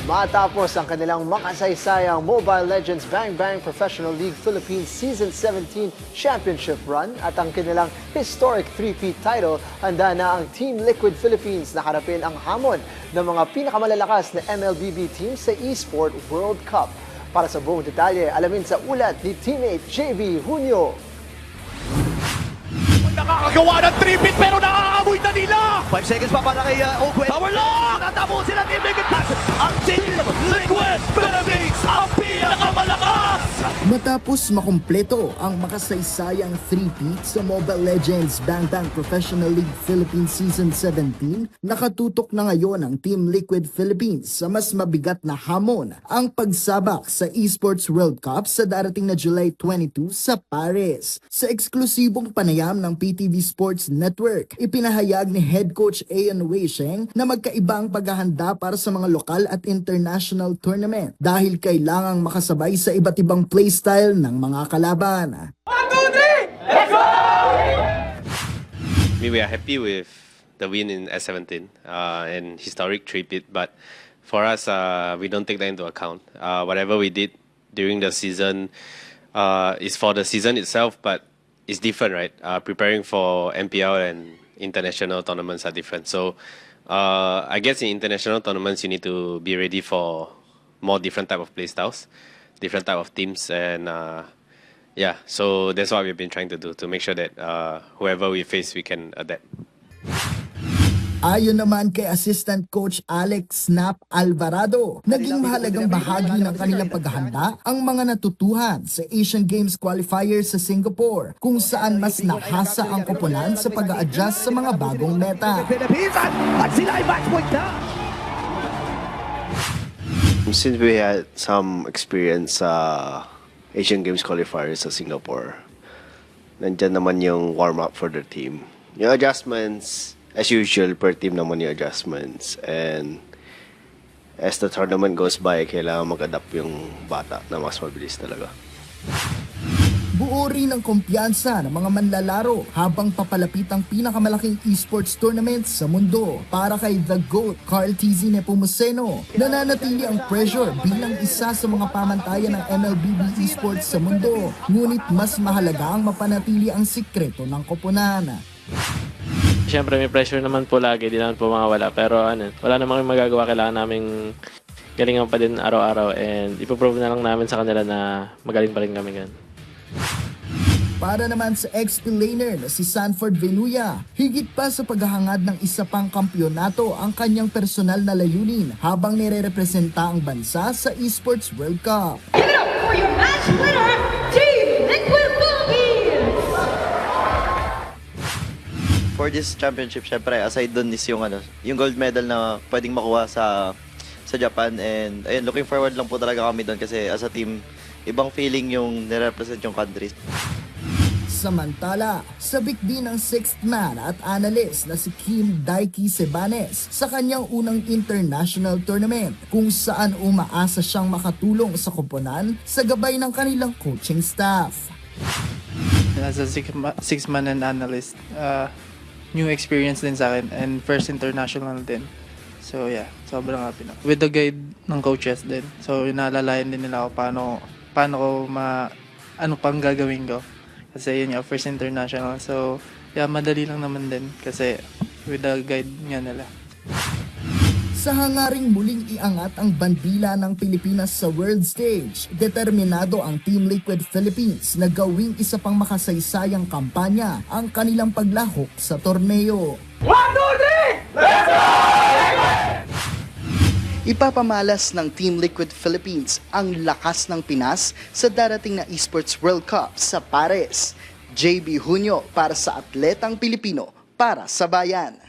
Matapos ang kanilang makasaysayang Mobile Legends Bang Bang Professional League Philippines Season 17 Championship Run at ang kanilang historic 3-peat title, handa na ang Team Liquid Philippines na harapin ang hamon ng mga pinakamalalakas na MLBB teams sa Esport World Cup. Para sa buong detalye, alamin sa ulat ni teammate JB Junio. Nakakagawa ng 3-pit pero nakakamoy na nila! 5 seconds pa para kay Ogwen. Power lock! Natapos sila Team Liquid Pass! Ang Team Liquid Philippines ang pinakamalakas! Matapos makumpleto ang makasaysayang 3-peat sa Mobile Legends Bang Bang Professional League Philippines Season 17, nakatutok na ngayon ang Team Liquid Philippines sa mas mabigat na hamon, ang pagsabak sa Esports World Cup sa darating na July 22 sa Paris. Sa eksklusibong panayam ng PTV Sports Network, ipinahayag ni Head Coach Ian Weisheng na magkaibang paghahanda para sa mga lokal at international tournament dahil kailangang makasabay sa iba't ibang playstyle ng mga kalaban. 1, 2, 3! Let's go! We are happy with the win in S17 and historic 3-peat, but for us, we don't take that into account. Whatever we did during the season is for the season itself, but it's different, right? Preparing for MPL and international tournaments are different. So I guess in international tournaments, you need to be ready for more different type of play styles, different type of teams, and yeah, so that's what we've been trying to do, to make sure that whoever we face, we can adapt. Ayon naman kay Assistant Coach Alex Snap Alvarado, naging mahalagang bahagi ng kanilang paghahanda ang mga natutuhan sa Asian Games qualifiers sa Singapore, kung saan mas nahasa ang koponan sa pag-a-adjust sa mga bagong meta. Philippines at sila ay match point na. Since we had some experience sa Asian Games qualifiers sa Singapore, nandyan naman yung warm-up for the team. Yung adjustments, as usual, per team naman yung adjustments. And as the tournament goes by, kailangan mag-adapt yung bata na mas mabilis talaga. Buo rin ang kumpiyansa ng mga manlalaro habang papalapit ang pinakamalaking esports tournament sa mundo. Para kay The GOAT, Carl TZ Nepomuceno, nananatili ang pressure bilang isa sa mga pamantayan ng MLBB esports sa mundo. Ngunit mas mahalaga ang mapanatili ang sikreto ng koponan. Siyempre may pressure naman po lagi, di naman po mawawala. Pero wala namang magagawa, kailangan naming galingan pa din araw-araw and ipoprove na lang namin sa kanila na magaling pa rin kami gan. Para naman sa XP laner na si Sanford Venuya, higit pa sa paghahangad ng isa pang kampyonato ang kanyang personal na layunin habang nire-representa ang bansa sa Esports World Cup. Give it up for your match winner, Team Liquid Philippines! For this championship, syempre, aside dun is yung gold medal na pwedeng makuha sa Japan. And ayun, looking forward lang po talaga kami doon kasi as a team, ibang feeling yung nire-represent yung country. Samantala, sabik din ang sixth man at analyst na si Kim Daiki Sebanes sa kanyang unang international tournament, kung saan umaasa siyang makatulong sa koponan sa gabay ng kanilang coaching staff. As a six-man and analyst, new experience din sa akin and first international din. So yeah, sobrang happy na. With the guide ng coaches din. So inaalalayan din nila ako paano ko ano pang gagawin ko. Kasi yun nga, first international. So yeah, madali lang naman din kasi with the guide nga nila. Sa hangaring muling iangat ang bandila ng Pilipinas sa world stage, determinado ang Team Liquid Philippines na gawing isa pang makasaysayang kampanya ang kanilang paglahok sa torneo. 1, 2, 3! Let's go! Ipapamalas ng Team Liquid Philippines ang lakas ng Pinas sa darating na Esports World Cup sa Paris. JB Junio para sa Atletang Pilipino para sa Bayan.